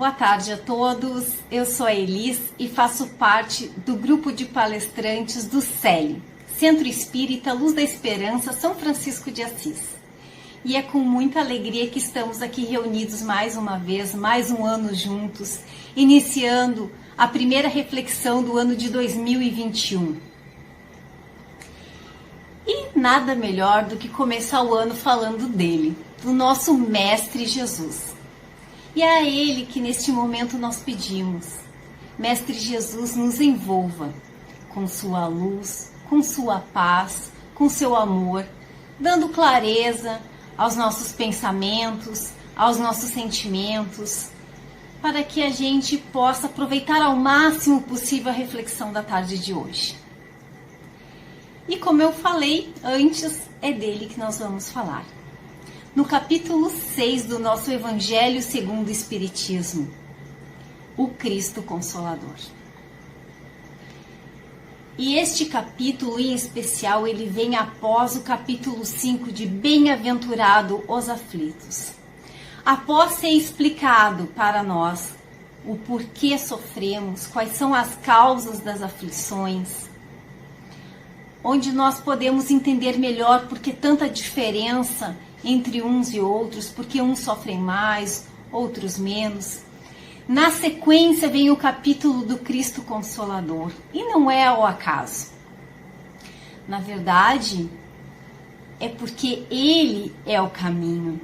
Boa tarde a todos, eu sou a Elis e faço parte do grupo de palestrantes do CELI, Centro Espírita Luz da Esperança, São Francisco de Assis. E é com muita alegria que estamos aqui reunidos mais uma vez, mais um ano juntos, iniciando a primeira reflexão do ano de 2021. E nada melhor do que começar o ano falando dele, do nosso Mestre Jesus. E é a Ele que neste momento nós pedimos. Mestre Jesus, nos envolva com sua luz, com sua paz, com seu amor, dando clareza aos nossos pensamentos, aos nossos sentimentos, para que a gente possa aproveitar ao máximo possível a reflexão da tarde de hoje. E como eu falei antes, é dele que nós vamos falar. No capítulo 6 do nosso Evangelho segundo o Espiritismo, o Cristo Consolador. E este capítulo em especial, ele vem após o capítulo 5 de Bem-aventurado os aflitos. Após ser explicado para nós o porquê sofremos, quais são as causas das aflições, onde nós podemos entender melhor por que tanta diferença entre uns e outros, porque uns sofrem mais, outros menos. Na sequência vem o capítulo do Cristo Consolador, e não é ao acaso. Na verdade, é porque Ele é o caminho.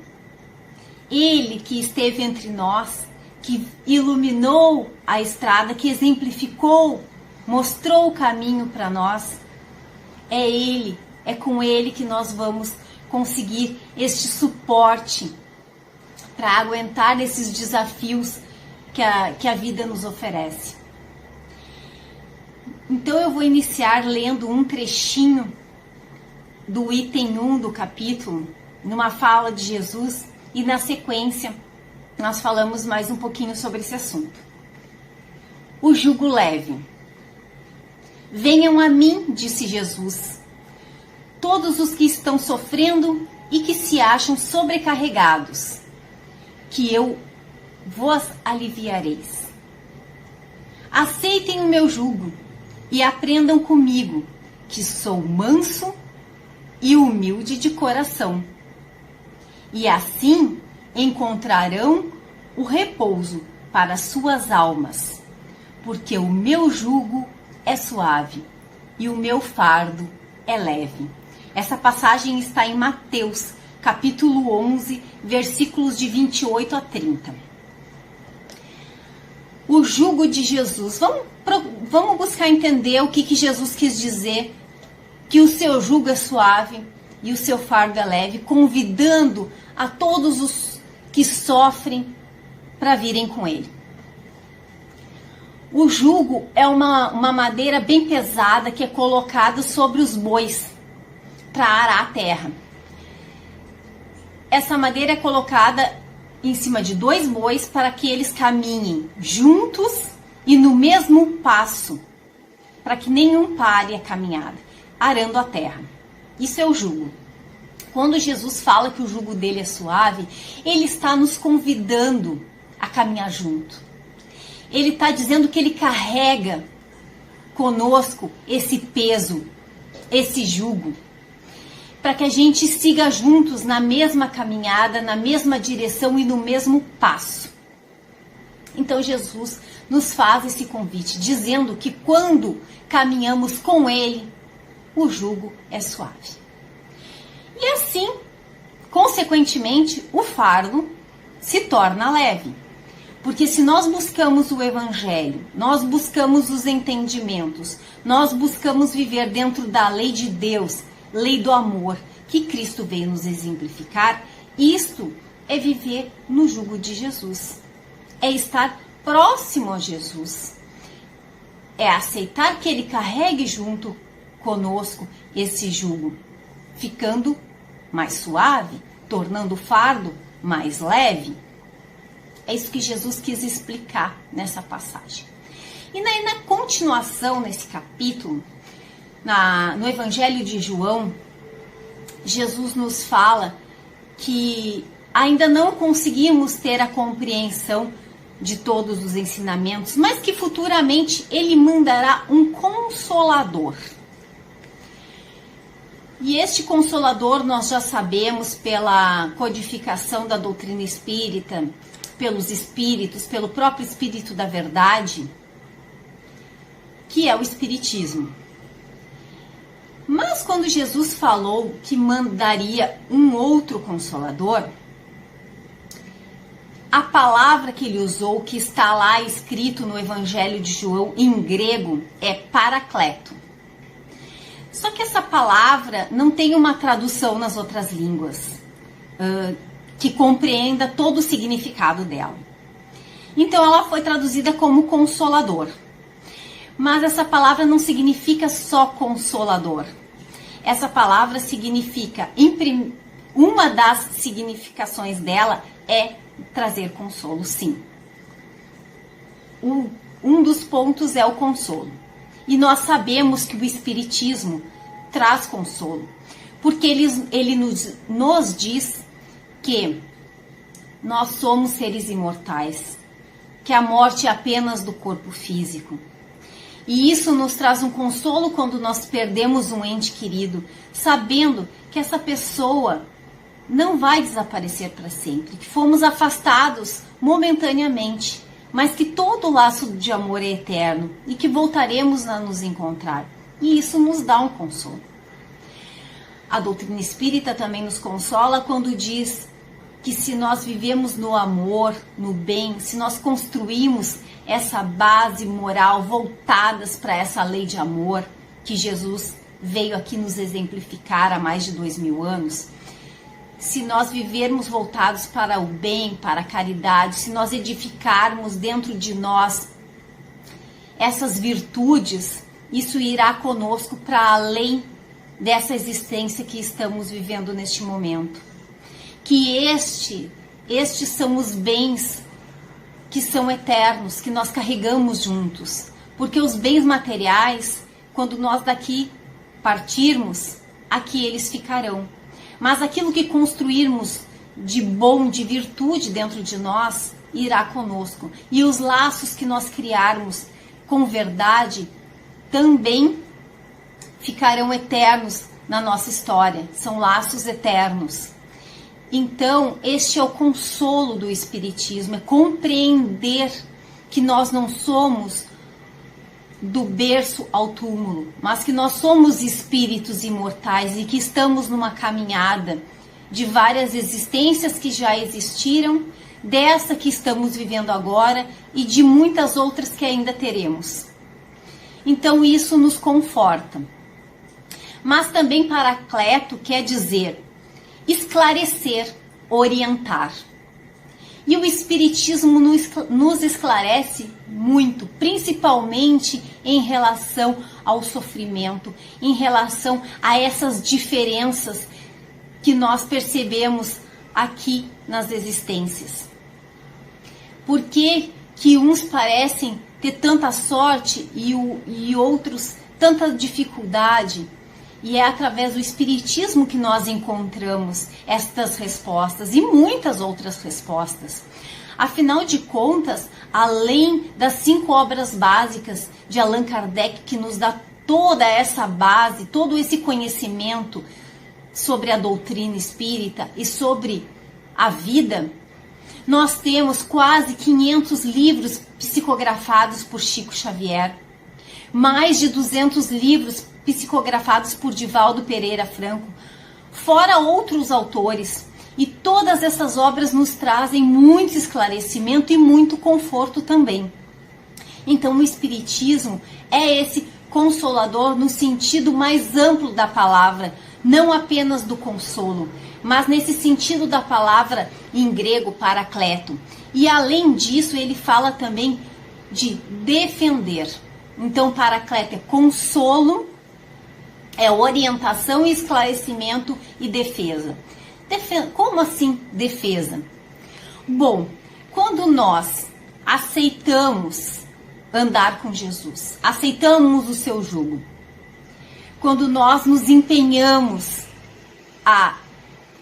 Ele que esteve entre nós, que iluminou a estrada, que exemplificou, mostrou o caminho para nós. É Ele, é com Ele que nós vamos conseguir este suporte para aguentar esses desafios que a vida nos oferece. Então eu vou iniciar lendo um trechinho do item 1 do capítulo, numa fala de Jesus, e na sequência nós falamos mais um pouquinho sobre esse assunto. O jugo leve. Venham a mim, disse Jesus, todos os que estão sofrendo e que se acham sobrecarregados, que eu vos aliviareis. Aceitem o meu jugo e aprendam comigo, que sou manso e humilde de coração. E assim encontrarão o repouso para suas almas, porque o meu jugo é suave e o meu fardo é leve. Essa passagem está em Mateus, capítulo 11, versículos de 28 a 30. O jugo de Jesus. Vamos buscar entender o que Jesus quis dizer, que o seu jugo é suave e o seu fardo é leve, convidando a todos os que sofrem para virem com ele. O jugo é uma madeira bem pesada que é colocada sobre os bois para arar a terra. Essa madeira é colocada em cima de 2 bois para que eles caminhem juntos e no mesmo passo, para que nenhum pare a caminhada, arando a terra. Isso é o jugo. Quando Jesus fala que o jugo dele é suave, ele está nos convidando a caminhar junto. Ele está dizendo que ele carrega conosco esse peso, esse jugo, para que a gente siga juntos na mesma caminhada, na mesma direção e no mesmo passo. Então Jesus nos faz esse convite, dizendo que quando caminhamos com Ele, o jugo é suave. E assim, consequentemente, o fardo se torna leve. Porque se nós buscamos o Evangelho, nós buscamos os entendimentos, nós buscamos viver dentro da lei de Deus, lei do amor, que Cristo veio nos exemplificar, isto é viver no jugo de Jesus. É estar próximo a Jesus. É aceitar que Ele carregue junto conosco esse jugo, ficando mais suave, tornando o fardo mais leve. É isso que Jesus quis explicar nessa passagem. E na continuação, nesse capítulo, no Evangelho de João, Jesus nos fala que ainda não conseguimos ter a compreensão de todos os ensinamentos, mas que futuramente ele mandará um Consolador. E este Consolador nós já sabemos pela codificação da doutrina espírita, pelos espíritos, pelo próprio Espírito da Verdade, que é o Espiritismo. Mas quando Jesus falou que mandaria um outro Consolador, a palavra que ele usou, que está lá escrito no Evangelho de João em grego, é Paracleto. Só que essa palavra não tem uma tradução nas outras línguas que compreenda todo o significado dela. Então ela foi traduzida como Consolador. Mas essa palavra não significa só Consolador. Essa palavra significa, uma das significações dela é trazer consolo, sim. Um dos pontos é o consolo. E nós sabemos que o Espiritismo traz consolo, porque ele nos diz que nós somos seres imortais, que a morte é apenas do corpo físico. E isso nos traz um consolo quando nós perdemos um ente querido, sabendo que essa pessoa não vai desaparecer para sempre, que fomos afastados momentaneamente, mas que todo o laço de amor é eterno e que voltaremos a nos encontrar. E isso nos dá um consolo. A doutrina espírita também nos consola quando diz que se nós vivemos no amor, no bem, se nós construímos essa base moral voltadas para essa lei de amor que Jesus veio aqui nos exemplificar há mais de 2000 anos, se nós vivermos voltados para o bem, para a caridade, se nós edificarmos dentro de nós essas virtudes, isso irá conosco para além dessa existência que estamos vivendo neste momento. Que estes são os bens que são eternos, que nós carregamos juntos. Porque os bens materiais, quando nós daqui partirmos, aqui eles ficarão. Mas aquilo que construirmos de bom, de virtude dentro de nós, irá conosco. E os laços que nós criarmos com verdade também ficarão eternos na nossa história. São laços eternos. Então, este é o consolo do Espiritismo, é compreender que nós não somos do berço ao túmulo, mas que nós somos espíritos imortais e que estamos numa caminhada de várias existências que já existiram, dessa que estamos vivendo agora e de muitas outras que ainda teremos. Então isso nos conforta. Mas também Paracleto quer dizer esclarecer, orientar. E o Espiritismo nos esclarece muito, principalmente em relação ao sofrimento, em relação a essas diferenças que nós percebemos aqui nas existências. Por que uns parecem ter tanta sorte e outros tanta dificuldade? E é através do Espiritismo que nós encontramos estas respostas e muitas outras respostas. Afinal de contas, além das 5 obras básicas de Allan Kardec, que nos dá toda essa base, todo esse conhecimento sobre a doutrina espírita e sobre a vida, nós temos quase 500 livros psicografados por Chico Xavier, mais de 200 livros psicografados por Divaldo Pereira Franco, fora outros autores. E todas essas obras nos trazem muito esclarecimento e muito conforto também. Então o Espiritismo é esse consolador no sentido mais amplo da palavra, não apenas do consolo, mas nesse sentido da palavra em grego, paracleto. E além disso, ele fala também de defender. Então paracleto é consolo, é orientação, esclarecimento e defesa. Como assim defesa? Bom, quando nós aceitamos andar com Jesus, aceitamos o seu jugo, quando nós nos empenhamos a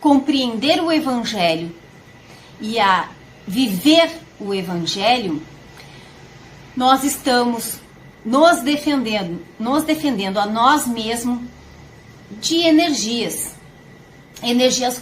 compreender o Evangelho e a viver o Evangelho, nós estamos nos defendendo a nós mesmos de energias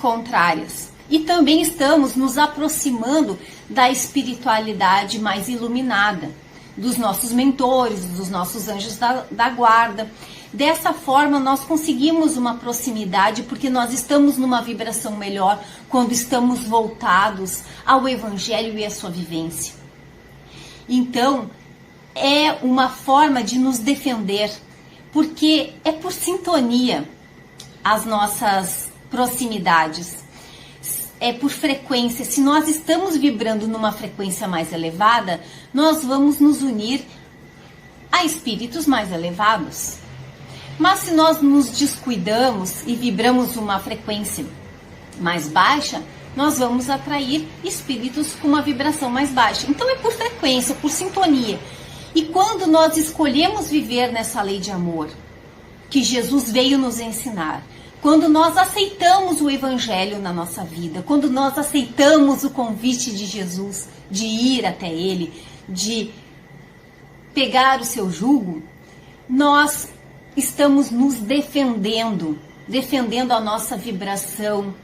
contrárias. E também estamos nos aproximando da espiritualidade mais iluminada, dos nossos mentores, dos nossos anjos da guarda. Dessa forma, nós conseguimos uma proximidade porque nós estamos numa vibração melhor quando estamos voltados ao Evangelho e à sua vivência. Então, é uma forma de nos defender, porque é por sintonia as nossas proximidades, é por frequência. Se nós estamos vibrando numa frequência mais elevada, nós vamos nos unir a espíritos mais elevados. Mas se nós nos descuidamos e vibramos uma frequência mais baixa, nós vamos atrair espíritos com uma vibração mais baixa. Então é por frequência, por sintonia. E quando nós escolhemos viver nessa lei de amor, que Jesus veio nos ensinar, quando nós aceitamos o Evangelho na nossa vida, quando nós aceitamos o convite de Jesus de ir até Ele, de pegar o seu jugo, nós estamos nos defendendo a nossa vibração,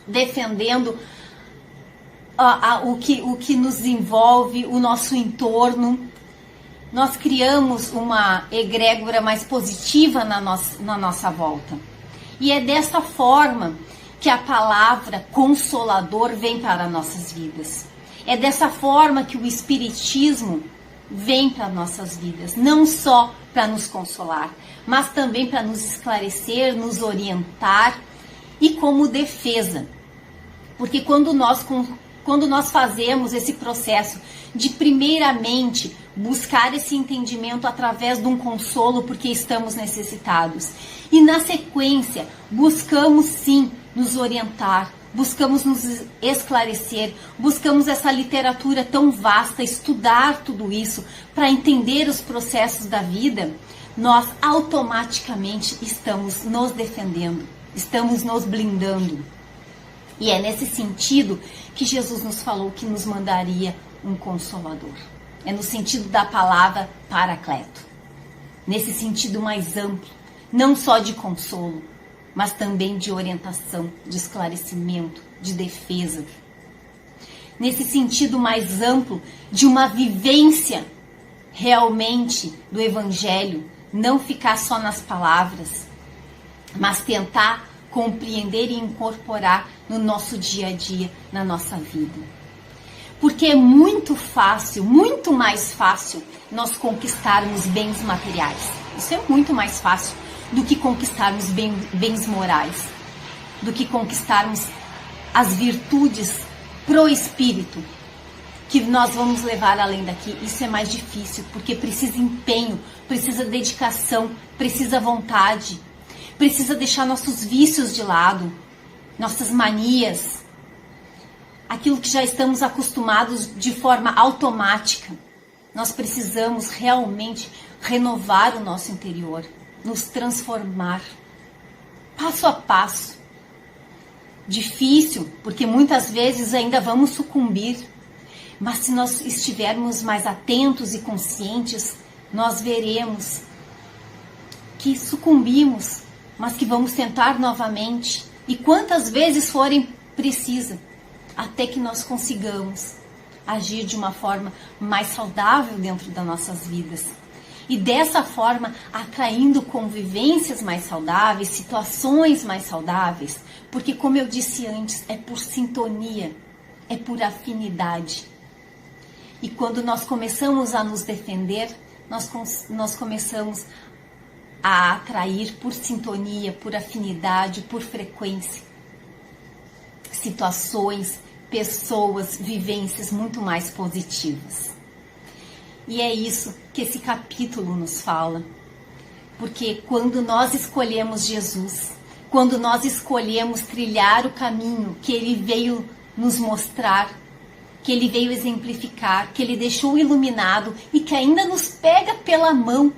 defendendo o que nos envolve, o nosso entorno. Nós criamos uma egrégora mais positiva na nossa volta. E é dessa forma que a palavra consolador vem para nossas vidas. É dessa forma que o Espiritismo vem para nossas vidas, não só para nos consolar, mas também para nos esclarecer, nos orientar e como defesa. Porque quando nós fazemos esse processo de primeiramente buscar esse entendimento através de um consolo porque estamos necessitados, e na sequência buscamos sim nos orientar, buscamos nos esclarecer, buscamos essa literatura tão vasta, estudar tudo isso para entender os processos da vida, nós automaticamente estamos nos defendendo, estamos nos blindando. E é nesse sentido que Jesus nos falou que nos mandaria um consolador. É no sentido da palavra paracleto. Nesse sentido mais amplo, não só de consolo, mas também de orientação, de esclarecimento, de defesa. Nesse sentido mais amplo, de uma vivência realmente do Evangelho, não ficar só nas palavras, mas tentar compreender e incorporar no nosso dia a dia, na nossa vida. Porque é muito fácil, muito mais fácil nós conquistarmos bens materiais. Isso é muito mais fácil do que conquistarmos bens morais, do que conquistarmos as virtudes pro espírito, que nós vamos levar além daqui. Isso é mais difícil, porque precisa empenho, precisa dedicação, precisa vontade, precisa deixar nossos vícios de lado, nossas manias, aquilo que já estamos acostumados de forma automática. Nós precisamos realmente renovar o nosso interior, nos transformar, passo a passo. Difícil, porque muitas vezes ainda vamos sucumbir, mas se nós estivermos mais atentos e conscientes, nós veremos que sucumbimos, mas que vamos tentar novamente, e quantas vezes forem precisas, até que nós consigamos agir de uma forma mais saudável dentro das nossas vidas. E dessa forma, atraindo convivências mais saudáveis, situações mais saudáveis, porque, como eu disse antes, é por sintonia, é por afinidade. E quando nós começamos a nos defender, nós começamos a atrair por sintonia, por afinidade, por frequência, situações, pessoas, vivências muito mais positivas. E é isso que esse capítulo nos fala. Porque quando nós escolhemos Jesus, quando nós escolhemos trilhar o caminho que Ele veio nos mostrar, que Ele veio exemplificar, que Ele deixou iluminado e que ainda nos pega pela mão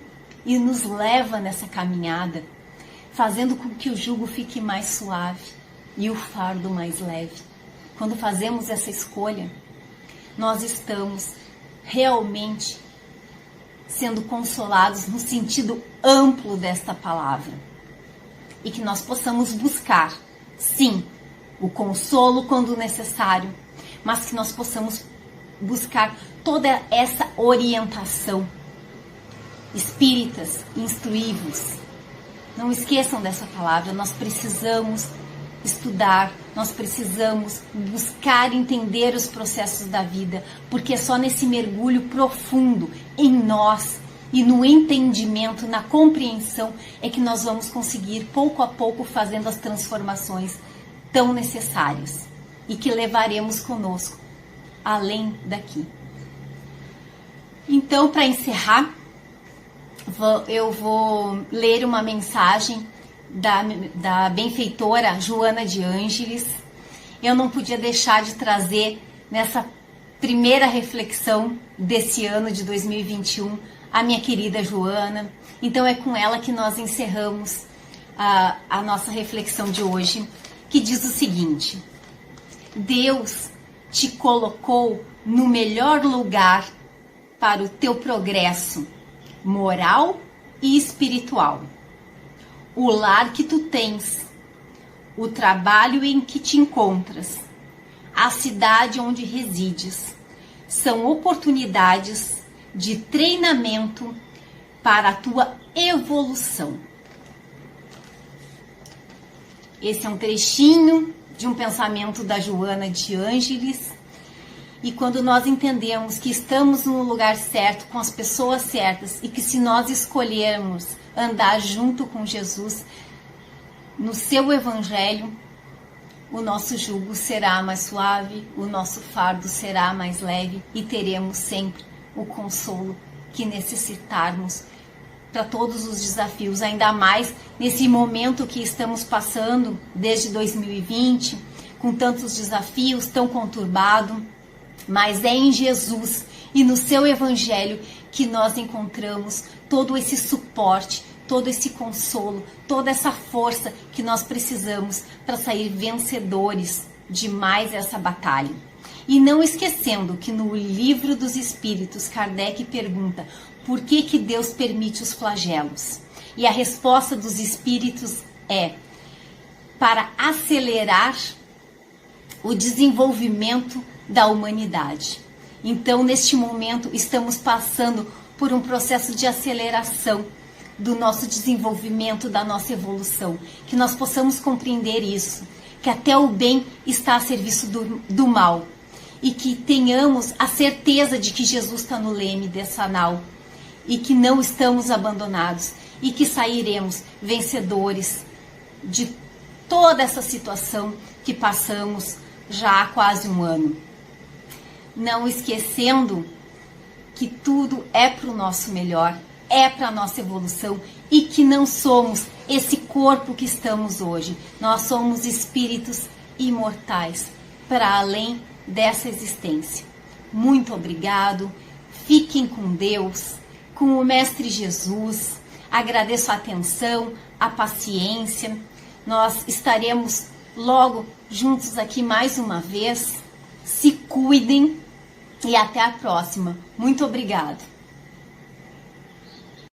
e nos leva nessa caminhada, fazendo com que o jugo fique mais suave e o fardo mais leve. Quando fazemos essa escolha, nós estamos realmente sendo consolados no sentido amplo desta palavra. E que nós possamos buscar, sim, o consolo quando necessário, mas que nós possamos buscar toda essa orientação. Espíritas, instruí-vos. Não esqueçam dessa palavra, nós precisamos estudar, nós precisamos buscar entender os processos da vida, porque é só nesse mergulho profundo em nós e no entendimento, na compreensão, é que nós vamos conseguir pouco a pouco fazendo as transformações tão necessárias e que levaremos conosco além daqui. Então, para encerrar, eu vou ler uma mensagem da benfeitora Joana de Ângeles. Eu não podia deixar de trazer nessa primeira reflexão desse ano de 2021 a minha querida Joana. Então é com ela que nós encerramos a nossa reflexão de hoje, que diz o seguinte: Deus te colocou no melhor lugar para o teu progresso moral e espiritual. O lar que tu tens, o trabalho em que te encontras, a cidade onde resides, são oportunidades de treinamento para a tua evolução. Esse é um trechinho de um pensamento da Joana de Ângeles. E quando nós entendemos que estamos no lugar certo, com as pessoas certas, e que se nós escolhermos andar junto com Jesus, no seu evangelho, o nosso jugo será mais suave, o nosso fardo será mais leve e teremos sempre o consolo que necessitarmos para todos os desafios, ainda mais nesse momento que estamos passando desde 2020, com tantos desafios, tão conturbado. Mas é em Jesus e no seu evangelho que nós encontramos todo esse suporte, todo esse consolo, toda essa força que nós precisamos para sair vencedores de mais essa batalha. E não esquecendo que no Livro dos Espíritos, Kardec pergunta por que Deus permite os flagelos. E a resposta dos Espíritos é para acelerar o desenvolvimento da humanidade. Então, neste momento, estamos passando por um processo de aceleração do nosso desenvolvimento, da nossa evolução. Que nós possamos compreender isso, que até o bem está a serviço do mal. E que tenhamos a certeza de que Jesus está no leme dessa nau. E que não estamos abandonados. E que sairemos vencedores de toda essa situação que passamos já há quase um ano. Não esquecendo que tudo é para o nosso melhor, é para a nossa evolução e que não somos esse corpo que estamos hoje. Nós somos espíritos imortais para além dessa existência. Muito obrigado, fiquem com Deus, com o Mestre Jesus. Agradeço a atenção, a paciência. Nós estaremos logo juntos aqui mais uma vez. Se cuidem e até a próxima. Muito obrigado.